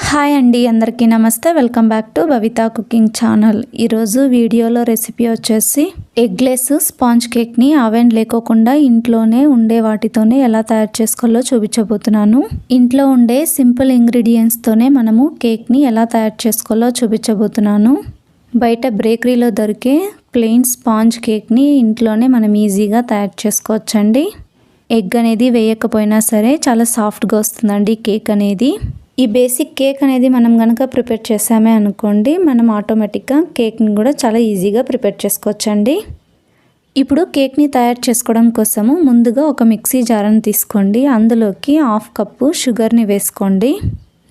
Hi అండి, అందరికీ నమస్తే. Welcome back to Bhavita cooking channel. ఈరోజు వీడియోలో రెసిపీ వచ్చేసి ఎగ్లెస్ స్పాంజ్ కేక్ని అవెన్ లేకోకుండా ఇంట్లోనే ఉండే వాటితోనే ఎలా తయారు చేసుకోవాలో చూపించబోతున్నాను. ఇంట్లో ఉండే సింపుల్ ఇంగ్రీడియంట్స్తోనే మనము కేక్ని ఎలా తయారు చేసుకోవాలో చూపించబోతున్నాను. బయట బేకరీలో దొరికే ప్లెయిన్ స్పాంజ్ కేక్ని ఇంట్లోనే మనం ఈజీగా తయారు చేసుకోవచ్చండి. ఎగ్ అనేది వేయకపోయినా సరే చాలా సాఫ్ట్గా వస్తుందండి కేక్ అనేది. ఈ బేసిక్ కేక్ అనేది మనం కనుక ప్రిపేర్ చేసామే అనుకోండి, మనం ఆటోమేటిక్గా కేక్ని కూడా చాలా ఈజీగా ప్రిపేర్ చేసుకోవచ్చండి. ఇప్పుడు కేక్ని తయారు చేసుకోవడం కోసము ముందుగా ఒక మిక్సీ జార్ని తీసుకోండి. అందులోకి 1/2 కప్పు షుగర్ని వేసుకోండి.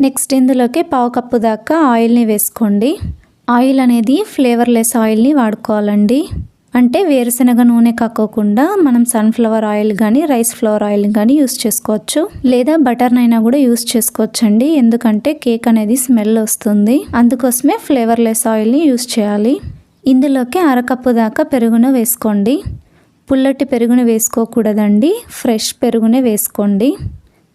నెక్స్ట్ ఇందులోకి 1/2 కప్పు దాకా ఆయిల్ని వేసుకోండి. ఆయిల్ అనేది ఫ్లేవర్లెస్ ఆయిల్ని వాడుకోవాలండి. అంటే వేరుశనగ నూనె కాకోకుండా మనం సన్ఫ్లవర్ ఆయిల్ కానీ రైస్ ఫ్లవర్ ఆయిల్ కానీ యూస్ చేసుకోవచ్చు, లేదా బటర్నైనా కూడా యూస్ చేసుకోవచ్చండి. ఎందుకంటే కేక్ అనేది స్మెల్ వస్తుంది, అందుకోసమే ఫ్లేవర్లెస్ ఆయిల్ని యూస్ చేయాలి. ఇందులోకి 1/2 కప్పు దాకా పెరుగును వేసుకోండి. పుల్లటి పెరుగును వేసుకోకూడదండి, ఫ్రెష్ పెరుగునే వేసుకోండి.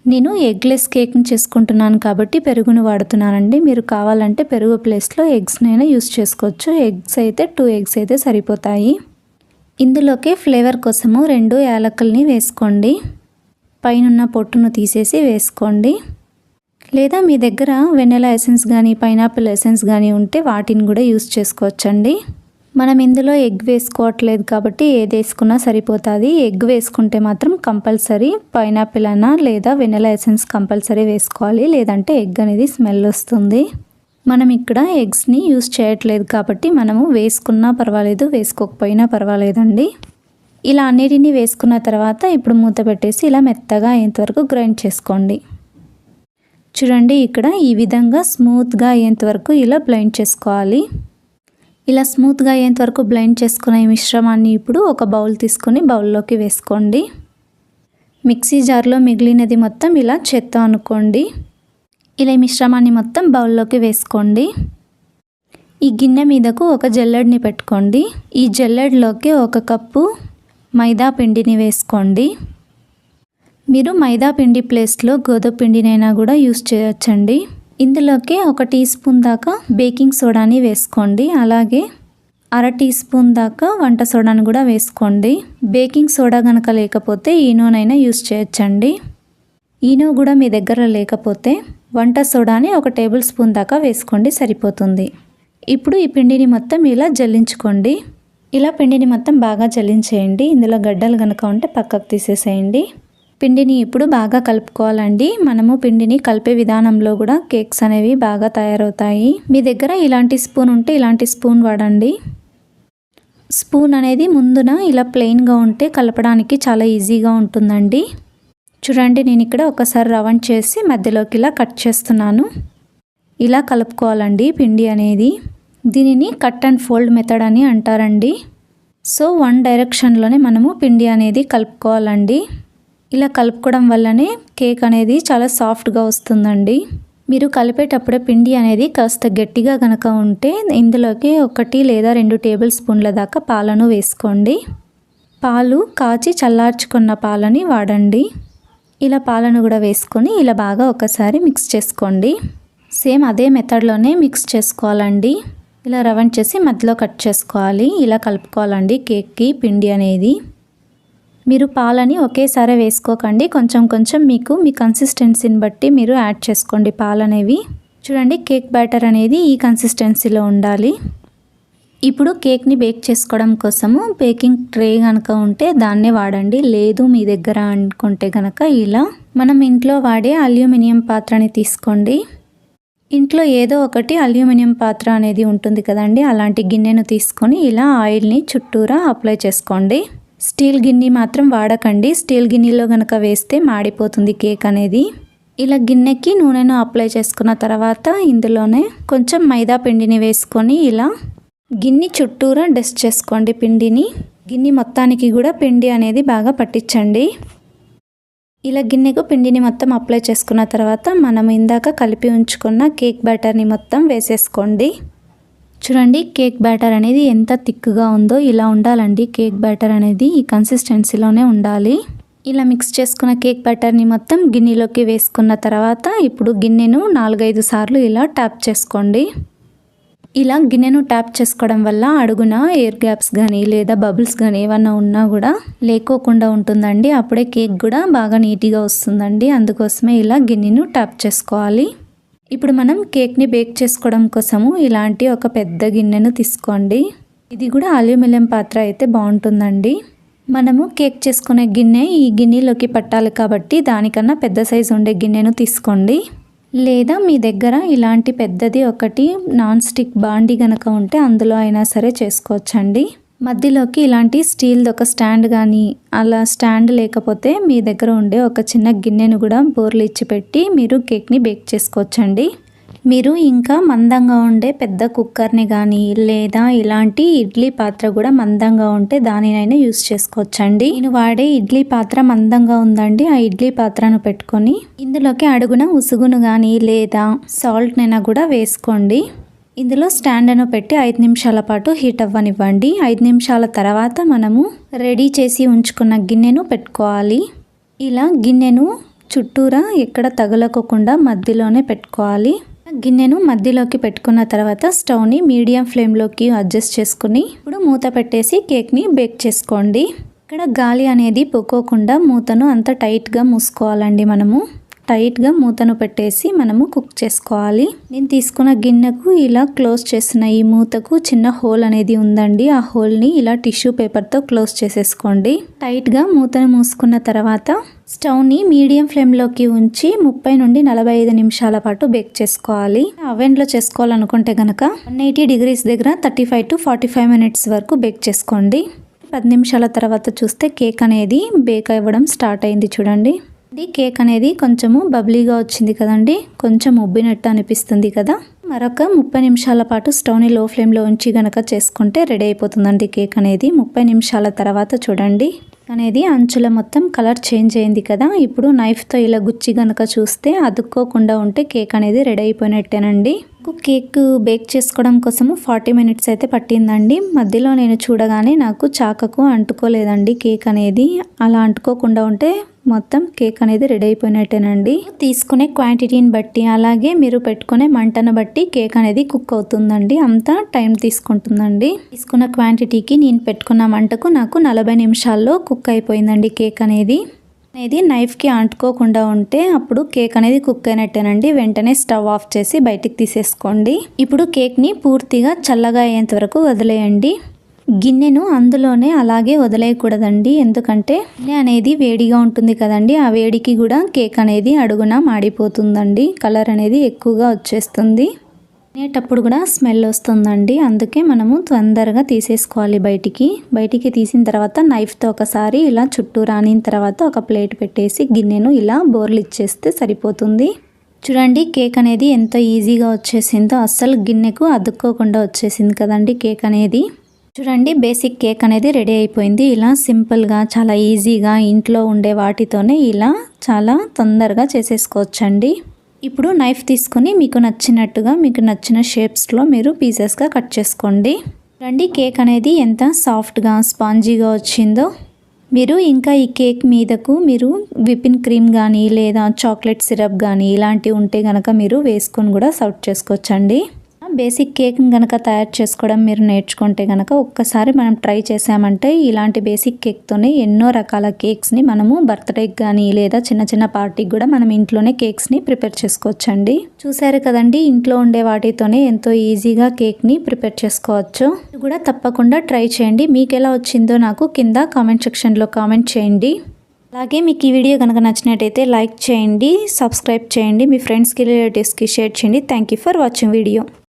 నేను ఎగ్లెస్ కేక్ని చేసుకుంటున్నాను కాబట్టి పెరుగును వాడుతున్నానండి. మీరు కావాలంటే పెరుగు ప్లేస్లో ఎగ్స్నైనా యూస్ చేసుకోవచ్చు. ఎగ్స్ అయితే 2 ఎగ్స్ అయితే సరిపోతాయి. ఇందులోకి ఫ్లేవర్ కోసము 2 యాలకుల్ని వేసుకోండి. పైనున్న పొట్టును తీసేసి వేసుకోండి. లేదా మీ దగ్గర వెనిలా ఎసెన్స్ కానీ పైనాపిల్ ఎసెన్స్ కానీ ఉంటే వాటిని కూడా యూస్ చేసుకోవచ్చండి. మనం ఇందులో ఎగ్ వేసుకోవట్లేదు కాబట్టి ఏది వేసుకున్నా సరిపోతుంది. ఎగ్ వేసుకుంటే మాత్రం కంపల్సరీ పైనాపిల్ అయినా లేదా వెనిలా ఎసెన్స్ కంపల్సరీ వేసుకోవాలి, లేదంటే ఎగ్ అనేది స్మెల్ వస్తుంది. మనం ఇక్కడ ఎగ్స్ని యూస్ చేయట్లేదు కాబట్టి మనము వేసుకున్నా పర్వాలేదు, వేసుకోకపోయినా పర్వాలేదండి. ఇలా అన్నిటిని వేసుకున్న తర్వాత ఇప్పుడు మూత పెట్టేసి ఇలా మెత్తగా అయ్యేంతవరకు గ్రైండ్ చేసుకోండి. చూడండి, ఇక్కడ ఈ విధంగా స్మూత్గా అయ్యేంతవరకు ఇలా బ్లెండ్ చేసుకోవాలి. ఇలా స్మూత్గా అయ్యేంతవరకు బ్లెండ్ చేసుకున్న ఈ మిశ్రమాన్ని ఇప్పుడు ఒక బౌల్ తీసుకొని బౌల్లోకి వేసుకోండి. మిక్సీ జార్లో మిగిలినది మొత్తం ఇలా చెత్త అనుకోండి. ఇలా ఈ మిశ్రమాన్ని మొత్తం బౌల్లోకి వేసుకోండి. ఈ గిన్నె మీదకు ఒక జల్లెడని పెట్టుకోండి. ఈ జల్లెడలోకి 1 కప్పు మైదా పిండిని వేసుకోండి. మీరు మైదా పిండి ప్లేస్లో గోధుమ పిండినైనా కూడా యూస్ చేయొచ్చండి. ఇందులోకి 1 టీ స్పూన్ దాకా బేకింగ్ సోడాని వేసుకోండి. అలాగే 1/2 టీ స్పూన్ దాకా వంట సోడాని కూడా వేసుకోండి. బేకింగ్ సోడా కనుక లేకపోతే ఈనోనైనా యూస్ చేయొచ్చండి. ఈనో కూడా మీ దగ్గర లేకపోతే వంట సోడాని 1 టేబుల్ స్పూన్ దాకా వేసుకోండి, సరిపోతుంది. ఇప్పుడు ఈ పిండిని మొత్తం ఇలా జల్లించుకోండి. ఇలా పిండిని మొత్తం బాగా జల్లించేయండి. ఇందులో గడ్డలు కనుక ఉంటే పక్కకు తీసేసేయండి. పిండిని ఇప్పుడు బాగా కలుపుకోవాలండి. మనము పిండిని కలిపే విధానంలో కూడా కేక్స్ అనేవి బాగా తయారవుతాయి. మీ దగ్గర ఇలాంటి స్పూన్ ఉంటే ఇలాంటి స్పూన్ వాడండి. స్పూన్ అనేది ముందున ఇలా ప్లెయిన్గా ఉంటే కలపడానికి చాలా ఈజీగా ఉంటుందండి. చూడండి, నేను ఇక్కడ ఒకసారి రౌండ్ చేసి మధ్యలోకి ఇలా కట్ చేస్తున్నాను. ఇలా కలుపుకోవాలండి పిండి అనేది. దీనిని కట్ అండ్ ఫోల్డ్ మెథడ్ అని అంటారండి. సో 1 డైరెక్షన్లోనే మనము పిండి అనేది కలుపుకోవాలండి. ఇలా కలుపుకోవడం వల్లనే కేక్ అనేది చాలా సాఫ్ట్గా వస్తుందండి. మీరు కలిపేటప్పుడే పిండి అనేది కాస్త గట్టిగా కనుక ఉంటే ఇందులోకి 1 లేదా 2 టేబుల్ స్పూన్ల దాకా పాలను వేసుకోండి. పాలు కాచి చల్లార్చుకున్న పాలని వాడండి. ఇలా పాలను కూడా వేసుకొని ఇలా బాగా ఒకసారి మిక్స్ చేసుకోండి. సేమ్ అదే మెథడ్లోనే మిక్స్ చేసుకోవాలండి. ఇలా రౌండ్ చేసి మధ్యలో కట్ చేసుకోవాలి. ఇలా కలుపుకోవాలండి కేక్కి పిండి అనేది. మీరు పాలని ఒకేసారి వేసుకోకండి, కొంచెం కొంచెం మీ కన్సిస్టెన్సీని బట్టి మీరు యాడ్ చేసుకోండి పాలనేవి. చూడండి, కేక్ బ్యాటర్ అనేది ఈ కన్సిస్టెన్సీలో ఉండాలి. ఇప్పుడు కేక్ని బేక్ చేసుకోవడం కోసము బేకింగ్ ట్రే కనుక ఉంటే దాన్నే వాడండి. లేదు మీ దగ్గర అనుకుంటే కనుక ఇలా మనం ఇంట్లో వాడే అల్యూమినియం పాత్రని తీసుకోండి. ఇంట్లో ఏదో ఒకటి అల్యూమినియం పాత్ర అనేది ఉంటుంది కదండి, అలాంటి గిన్నెను తీసుకొని ఇలా ఆయిల్ని చుట్టూరా అప్లై చేసుకోండి. స్టీల్ గిన్నె మాత్రం వాడకండి. స్టీల్ గిన్నెలో కనుక వేస్తే మాడిపోతుంది కేక్ అనేది. ఇలా గిన్నెకి నూనెను అప్లై చేసుకున్న తర్వాత ఇందులోనే కొంచెం మైదా పిండిని వేసుకొని ఇలా గిన్నె చుట్టూరా డస్ట్ చేసుకోండి పిండిని. గిన్నె మొత్తానికి కూడా పిండి అనేది బాగా పట్టించండి. ఇలా గిన్నెకు పిండిని మొత్తం అప్లై చేసుకున్న తర్వాత మనం ఇందాక కలిపి ఉంచుకున్న కేక్ బ్యాటర్ని మొత్తం వేసేసుకోండి. చూడండి, కేక్ బ్యాటర్ అనేది ఎంత థిక్గా ఉందో ఇలా ఉండాలండి. కేక్ బ్యాటర్ అనేది ఈ కన్సిస్టెన్సీలోనే ఉండాలి. ఇలా మిక్స్ చేసుకున్న కేక్ బ్యాటర్ని మొత్తం గిన్నెలోకి వేసుకున్న తర్వాత ఇప్పుడు గిన్నెను 4-5 సార్లు ఇలా ట్యాప్ చేసుకోండి. ఇలా గిన్నెను ట్యాప్ చేసుకోవడం వల్ల అడుగున ఎయిర్ గ్యాప్స్ కానీ లేదా బబుల్స్ కానీ ఏమన్నా ఉన్నా కూడా లేకోకుండా ఉంటుందండి. అప్పుడే కేక్ కూడా బాగా నీట్గా వస్తుందండి. అందుకోసమే ఇలా గిన్నెను ట్యాప్ చేసుకోవాలి. ఇప్పుడు మనం కేక్ని బేక్ చేసుకోవడం కోసము ఇలాంటి ఒక పెద్ద గిన్నెను తీసుకోండి. ఇది కూడా అల్యూమినియం పాత్ర అయితే బాగుంటుందండి. మనము కేక్ చేసుకునే గిన్నె ఈ గిన్నెలోకి పట్టాలి కాబట్టి దానికన్నా పెద్ద సైజు ఉండే గిన్నెను తీసుకోండి. లేదా మీ దగ్గర ఇలాంటి పెద్దది ఒకటి నాన్ స్టిక్ బాండి గనక ఉంటే అందులో అయినా సరే చేసుకోవచ్చండి. మధ్యలోకి ఇలాంటి స్టీల్ది ఒక స్టాండ్ కానీ అలా స్టాండ్ లేకపోతే మీ దగ్గర ఉండే ఒక చిన్న గిన్నెను కూడా బోర్లు ఇచ్చి పెట్టి మీరు కేక్ని బేక్ చేసుకోవచ్చండి. మీరు ఇంకా మందంగా ఉండే పెద్ద కుక్కర్ని కానీ లేదా ఇలాంటి ఇడ్లీ పాత్ర కూడా మందంగా ఉంటే దానినైనా యూస్ చేసుకోవచ్చండి. నేను వాడే ఇడ్లీ పాత్ర మందంగా ఉందండి. ఆ ఇడ్లీ పాత్రను పెట్టుకొని ఇందులోకి అడుగున ఉసుగును కానీ లేదా సాల్ట్నైనా కూడా వేసుకోండి. ఇందులో స్టాండ్ను పెట్టి 5 నిమిషాల పాటు హీట్ అవ్వనివ్వండి. 5 నిమిషాల తర్వాత మనము రెడీ చేసి ఉంచుకున్న గిన్నెను పెట్టుకోవాలి. ఇలా గిన్నెను చుట్టూరా ఎక్కడ తగలకోకుండా మధ్యలోనే పెట్టుకోవాలి. గిన్నెను మధ్యలోకి పెట్టుకున్న తర్వాత స్టవ్ని మీడియం ఫ్లేమ్లోకి అడ్జస్ట్ చేసుకుని ఇప్పుడు మూత పెట్టేసి కేక్ని బేక్ చేసుకోండి. ఇక్కడ గాలి అనేది పొక్కోకుండా మూతను అంత టైట్గా మూసుకోవాలండి. మనము టైట్గా మూతను పెట్టేసి మనము కుక్ చేసుకోవాలి. నేను తీసుకున్న గిన్నెకు ఇలా క్లోజ్ చేసిన ఈ మూతకు చిన్న హోల్ అనేది ఉందండి. ఆ హోల్ని ఇలా టిష్యూ పేపర్తో క్లోజ్ చేసేసుకోండి. టైట్గా మూతను మూసుకున్న తర్వాత స్టవ్ని మీడియం ఫ్లేమ్లోకి ఉంచి 30 నుండి 45 నిమిషాల పాటు బేక్ చేసుకోవాలి. అవెన్లో చేసుకోవాలనుకుంటే కనుక 180 డిగ్రీస్ దగ్గర 35 to 45 మినిట్స్ వరకు బేక్ చేసుకోండి. 10 నిమిషాల తర్వాత చూస్తే కేక్ అనేది బేక్ అవ్వడం స్టార్ట్ అయింది. చూడండి, ఇది కేక్ అనేది కొంచెము బబ్లీగా వచ్చింది కదండి, కొంచెం ఉబ్బినట్టు అనిపిస్తుంది కదా. మరొక 30 నిమిషాల పాటు స్టవ్ని లో ఫ్లేమ్లో ఉంచి గనక చేసుకుంటే రెడీ అయిపోతుందండి కేక్ అనేది. 30 నిమిషాల తర్వాత చూడండి అనేది అంచుల మొత్తం కలర్ చేంజ్ అయింది కదా. ఇప్పుడు నైఫ్తో ఇలా గుచ్చి గనక చూస్తే అతుక్కోకుండా ఉంటే కేక్ అనేది రెడీ అయిపోయినట్టేనండి. కేక్ బేక్ చేసుకోవడం కోసము 40 మినిట్స్ అయితే పట్టిందండి. మధ్యలో నేను చూడగానే నాకు చాకకు అంటుకోలేదండి కేక్ అనేది. అలా అంటుకోకుండా ఉంటే మొత్తం కేక్ అనేది రెడీ అయిపోయినట్టేనండి. తీసుకునే క్వాంటిటీని బట్టి అలాగే మీరు పెట్టుకునే మంటను బట్టి కేక్ అనేది కుక్ అవుతుందండి. అంతా టైం తీసుకుంటుందండి. తీసుకున్న క్వాంటిటీకి నేను పెట్టుకున్న మంటకు నాకు 40 నిమిషాల్లో కుక్ అయిపోయిందండి కేక్ అనేది. నైఫ్కి అంటుకోకుండా ఉంటే అప్పుడు కేక్ అనేది కుక్ అయినట్టేనండి. వెంటనే స్టవ్ ఆఫ్ చేసి బయటికి తీసేసుకోండి. ఇప్పుడు కేక్ని పూర్తిగా చల్లగా అయ్యేంత వరకు వదిలేయండి. గిన్నెను అందులోనే అలాగే వదిలేయకూడదండి, ఎందుకంటే గిన్నె అనేది వేడిగా ఉంటుంది కదండి. ఆ వేడికి కూడా కేక్ అనేది అడుగున మాడిపోతుందండి. కలర్ అనేది ఎక్కువగా వచ్చేస్తుంది. తినేటప్పుడు కూడా స్మెల్ వస్తుందండి. అందుకే మనము తొందరగా తీసేసుకోవాలి బయటికి తీసిన తర్వాత నైఫ్తో ఒకసారి ఇలా చుట్టూ రానిన తర్వాత ఒక ప్లేట్ పెట్టేసి గిన్నెను ఇలా బోర్లు ఇచ్చేస్తే సరిపోతుంది. చూడండి, కేక్ అనేది ఎంతో ఈజీగా వచ్చేసిందో, అస్సలు గిన్నెకు అతుక్కోకుండా వచ్చేసింది కదండి కేక్ అనేది. చూడండి, బేసిక్ కేక్ అనేది రెడీ అయిపోయింది. ఇలా సింపుల్గా చాలా ఈజీగా ఇంట్లో ఉండే వాటితోనే ఇలా చాలా తొందరగా చేసేసుకోవచ్చండి. ఇప్పుడు నైఫ్ తీసుకొని మీకు నచ్చినట్టుగా మీకు నచ్చిన షేప్స్లో మీరు పీసెస్గా కట్ చేసుకోండి. చూడండి, కేక్ అనేది ఎంత సాఫ్ట్గా స్పాంజీగా వచ్చిందో. మీరు ఇంకా ఈ కేక్ మీదకు మీరు విప్పింగ్ క్రీమ్ కానీ లేదా చాక్లెట్ సిరప్ కానీ ఇలాంటివి ఉంటే కనుక మీరు వేసుకొని కూడా సర్వ్ చేసుకోవచ్చండి. బేసిక్ కేక్ కనుక తయారు చేసుకోవడం మీరు నేర్చుకుంటే కనుక ఒక్కసారి మనం ట్రై చేసామంటే ఇలాంటి బేసిక్ కేక్తోనే ఎన్నో రకాల కేక్స్ని మనము బర్త్డేకి కానీ లేదా చిన్న చిన్న పార్టీకి కూడా మనం ఇంట్లోనే కేక్స్ని ప్రిపేర్ చేసుకోవచ్చండి. చూసారు కదండి, ఇంట్లో ఉండే వాటితోనే ఎంతో ఈజీగా కేక్ని ప్రిపేర్ చేసుకోవచ్చు. ఇది కూడా తప్పకుండా ట్రై చేయండి. మీకు ఎలా వచ్చిందో నాకు కింద కామెంట్ సెక్షన్లో కామెంట్ చేయండి. అలాగే మీకు ఈ వీడియో కనుక నచ్చినట్టయితే లైక్ చేయండి, సబ్స్క్రైబ్ చేయండి, మీ ఫ్రెండ్స్కి రిలేటివ్స్కి షేర్ చేయండి. Thank you for watching video.